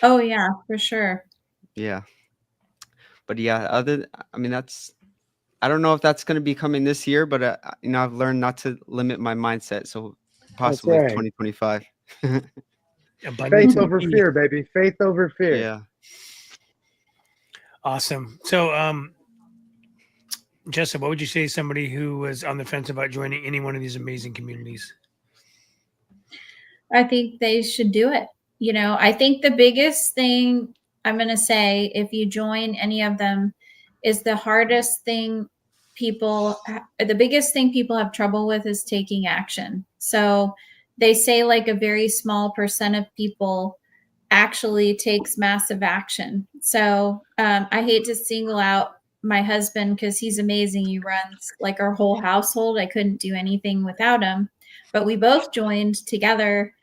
Oh yeah, for sure. Yeah, but yeah, that's. I don't know if that's going to be coming this year, but I've learned not to limit my mindset, so possibly right. 2025. Faith over fear, baby. Faith over fear. Yeah. Awesome. So, Jessa, what would you say to somebody who was on the fence about joining any one of these amazing communities? I think they should do it. I think the biggest thing I'm going to say, if you join any of them, is the biggest thing people have trouble with is taking action. So they say like a very small percent of people actually takes massive action. So I hate to single out my husband because he's amazing. He runs like our whole household. I couldn't do anything without him, but we both joined together.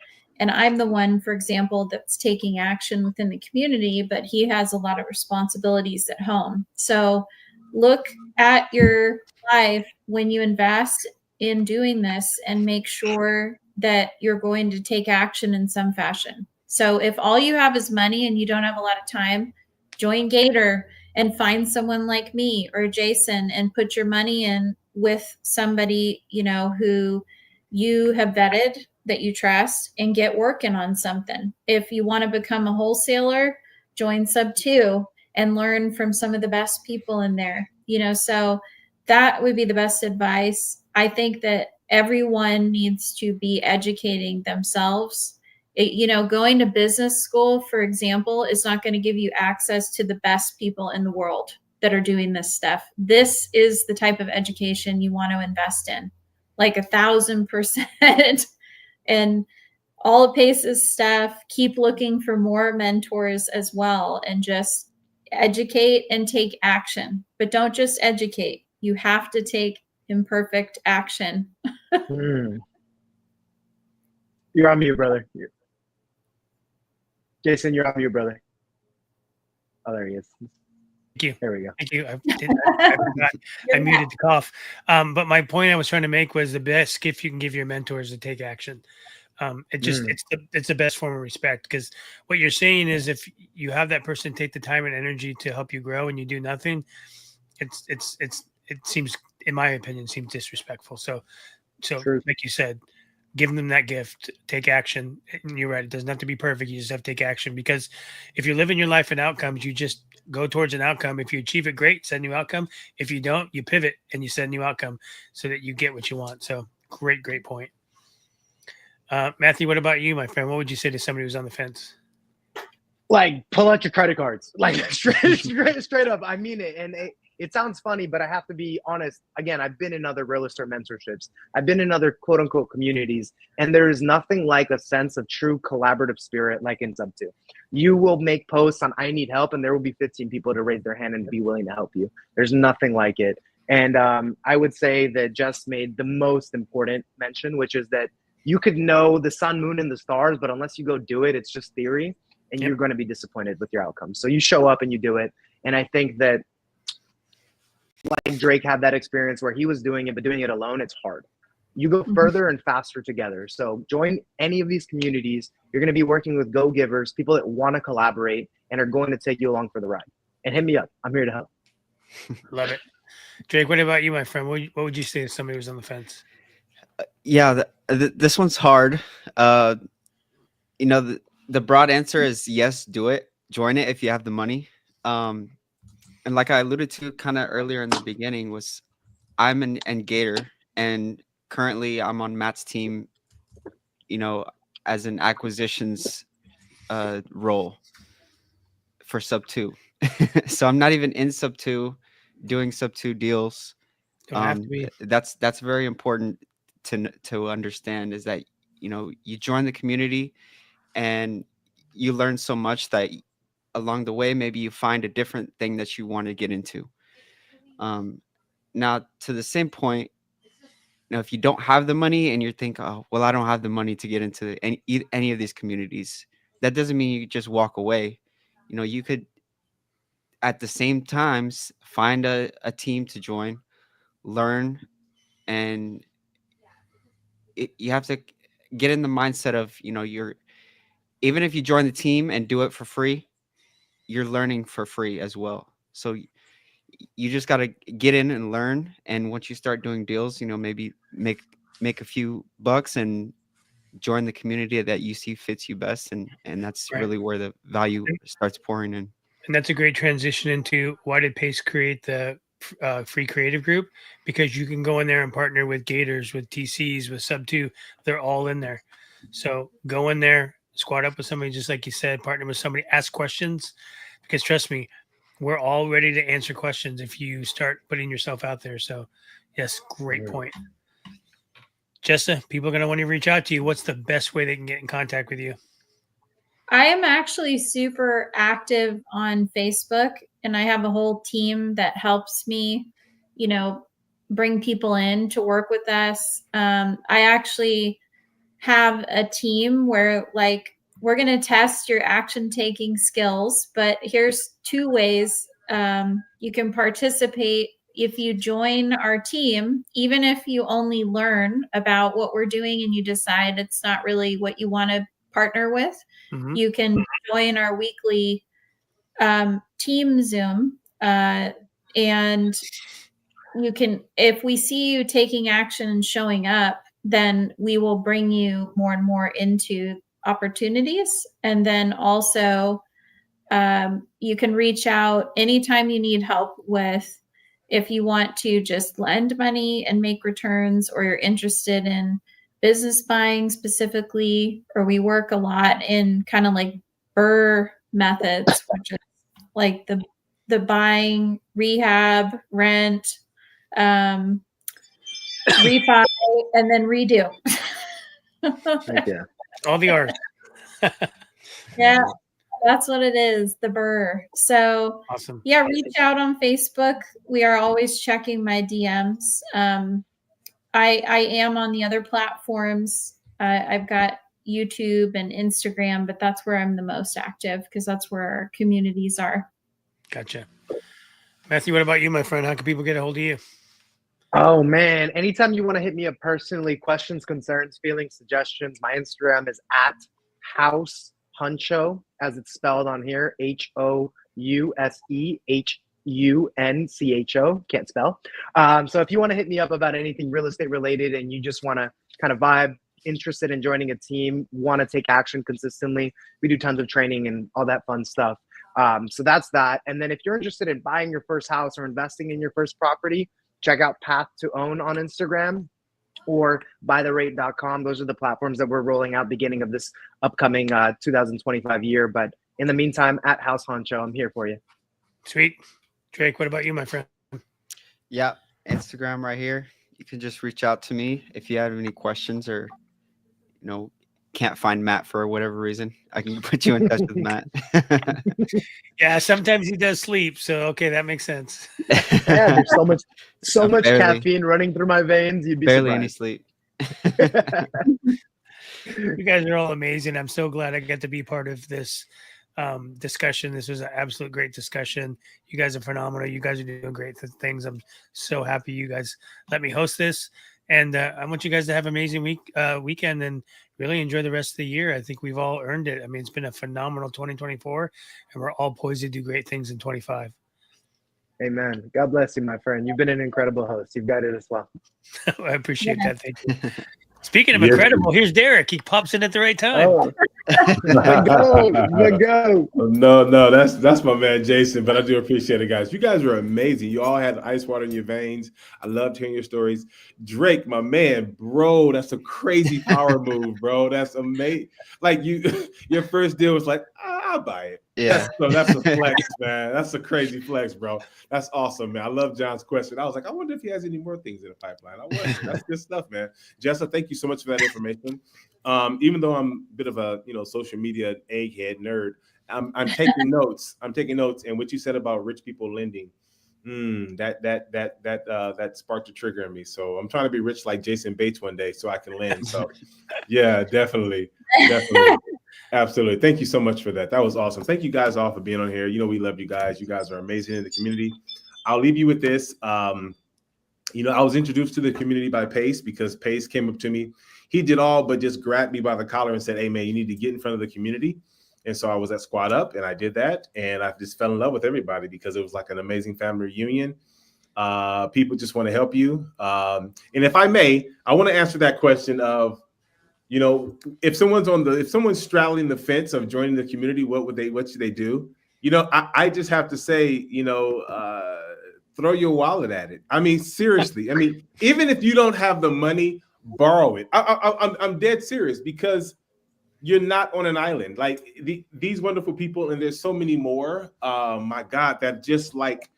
And I'm the one, for example, that's taking action within the community, but he has a lot of responsibilities at home. So look at your life when you invest in doing this and make sure that you're going to take action in some fashion. So if all you have is money and you don't have a lot of time, join Gator and find someone like me or Jason and put your money in with somebody, who you have vetted that you trust and get working on something. If you want to become a wholesaler, join Subto and learn from some of the best people in there. So that would be the best advice. I think that everyone needs to be educating themselves. Going to business school, for example, is not going to give you access to the best people in the world that are doing this stuff. This is the type of education you want to invest in, like 1,000%. And all of Pace's stuff, keep looking for more mentors as well, and just educate and take action. But don't just educate. You have to take imperfect action. You're on mute, brother. Jason, you're on mute, brother. Oh, there he is. Thank you. There we go. Thank you. I forgot. I muted the cough. But my point I was trying to make was the best gift you can give your mentor is to take action. It's the best form of respect, because what you're saying is if you have that person take the time and energy to help you grow and you do nothing, it seems, in my opinion, seems disrespectful. So True. like you said, give them that gift, take action. And you're right. It doesn't have to be perfect. You just have to take action, because if you're living your life in outcomes, you just go towards an outcome. If you achieve it, great, set a new outcome. If you don't, you pivot and you set a new outcome so that you get what you want. So great point. Matthew, what about you, my friend? What would you say to somebody who's on the fence? Like, pull out your credit cards. Like, straight up. I mean it. And it sounds funny, but I have to be honest. Again, I've been in other real estate mentorships. I've been in other quote unquote communities, and there is nothing like a sense of true collaborative spirit like in Subto. You will make posts on I need help, and there will be 15 people to raise their hand and be willing to help you. There's nothing like it. And I would say that Jess made the most important mention, which is that you could know the sun, moon, and the stars, but unless you go do it, it's just theory, and you're going to be disappointed with your outcome. So you show up and you do it. And I think that, like Drake had that experience where he was doing it, but doing it alone, it's hard. You go further and faster together. So join any of these communities. You're going to be working with go-givers, people that want to collaborate and are going to take you along for the ride. And hit me up. I'm here to help. Love it. Drake, what about you, my friend? What would you say to somebody who's on the fence? Yeah, this one's hard. The broad answer is yes, do it. Join it if you have the money. And like I alluded to kind of earlier in the beginning, was I'm an Gator, and currently I'm on Matt's team, as an acquisitions role for Subto. So I'm not even in Subto doing Subto deals. Don't have to be. That's very important to understand, is that you join the community and you learn so much that along the way maybe you find a different thing that you want to get into. Now, to the same point, if you don't have the money and you think, oh well, I don't have the money to get into any of these communities, that doesn't mean you just walk away. You could at the same times find a team to join, learn, and you have to get in the mindset of, you're, even if you join the team and do it for free, you're learning for free as well. So you just got to get in and learn. And once you start doing deals, maybe make a few bucks and join the community that you see fits you best. And that's Right. really where the value starts pouring in. And that's a great transition into why did Pace create the free creative group? Because you can go in there and partner with Gators, with TCs, with Subto. They're all in there. So go in there, squat up with somebody, just like you said, partner with somebody, ask questions, because trust me, we're all ready to answer questions if you start putting yourself out there. So yes, great point. Jessa, people are going to want to reach out to you. What's the best way they can get in contact with you? I am actually super active on Facebook, and I have a whole team that helps me, bring people in to work with us. I actually have a team where we're going to test your action taking skills, but here's 2 ways you can participate. If you join our team, even if you only learn about what we're doing and you decide it's not really what you want to partner with, you can join our weekly team Zoom, and you can, if we see you taking action and showing up, then we will bring you more and more into opportunities. And then also you can reach out anytime you need help with, if you want to just lend money and make returns, or you're interested in business buying specifically, or we work a lot in kind of like BRRRR methods, which is like the buying, rehab, rent, refi, and then redo. Yeah. All the R's. Yeah, that's what it is, the BRRRR. So Awesome. yeah, reach out on Facebook. We are always checking my DMs. I am on the other platforms. I've got YouTube and Instagram, but that's where I'm the most active because that's where our communities are. Gotcha. Matthew, what about you, my friend? How can people get a hold of you? Oh man, anytime you want to hit me up personally, questions, concerns, feelings, suggestions, my Instagram is at House Huncho, as it's spelled on here, HOUSEHUNCHO. Can't spell. So if you want to hit me up about anything real estate related and you just want to kind of vibe, interested in joining a team, want to take action consistently, we do tons of training and all that fun stuff. So that's that. And then if you're interested in buying your first house or investing in your first property, check out Path to Own on Instagram or buytherate.com. Those are the platforms that we're rolling out beginning of this upcoming 2025 year. But in the meantime, at House Honcho, I'm here for you. Sweet. Drake, what about you, my friend? Yeah, Instagram right here. You can just reach out to me if you have any questions, or can't find Matt for whatever reason. I can put you in touch with Matt. Yeah, sometimes he does sleep, so okay, that makes sense. Yeah, there's so much barely, caffeine running through my veins. You'd be barely any surprised. sleep. You guys are all amazing. I'm so glad I get to be part of this discussion. This was an absolute great discussion. You guys are phenomenal. You guys are doing great things. I'm so happy you guys let me host this. And I want you guys to have an amazing weekend and really enjoy the rest of the year. I think we've all earned it. I mean, it's been a phenomenal 2024, and we're all poised to do great things in 25. Amen. God bless you, my friend. You've been an incredible host. You've guided us well. I appreciate that. Thank you. Speaking of incredible, here's Derek. He pops in at the right time. Oh. the go. No, that's my man Jason. But I do appreciate it, guys. You guys are amazing. You all had ice water in your veins. I loved hearing your stories. Drake, my man, bro, that's a crazy power move, bro. That's amazing. Like your first deal was like, I'll buy it. Yeah. That's a flex, man. That's a crazy flex, bro. That's awesome, man. I love John's question. I was like, I wonder if he has any more things in the pipeline. I wonder. That's good stuff, man. Jessa, thank you so much for that information. Even though I'm a bit of a social media egghead nerd, I'm taking notes. I'm taking notes. And what you said about rich people lending, that sparked a trigger in me. So I'm trying to be rich like Jason Bates one day so I can lend. So yeah, definitely. Absolutely. Thank you so much for that. That was awesome. Thank you guys all for being on here. We love you guys. You guys are amazing in the community. I'll leave you with this. I was introduced to the community by Pace because Pace came up to me. He did all but just grabbed me by the collar and said, hey, man, you need to get in front of the community. And so I was at Squad Up and I did that. And I just fell in love with everybody because it was like an amazing family reunion. People just want to help you. And if I may, I want to answer that question of, if someone's straddling the fence of joining the community, what should they do? I just have to say, throw your wallet at it. I mean, seriously. I mean, even if you don't have the money, borrow it. I'm dead serious because you're not on an island. Like these wonderful people, and there's so many more. My God, that just like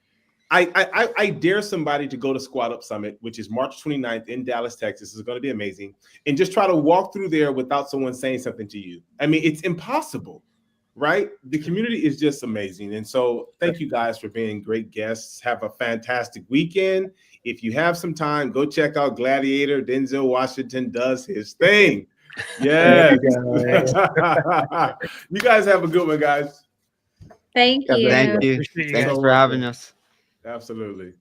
I dare somebody to go to Squad Up Summit, which is March 29th in Dallas, Texas. It's going to be amazing. And just try to walk through there without someone saying something to you. I mean, it's impossible, right? The community is just amazing. And so thank you guys for being great guests. Have a fantastic weekend. If you have some time, go check out Gladiator. Denzel Washington does his thing. Yeah. You guys have a good one, guys. Thank you. Thank you. Thanks for having us. Absolutely.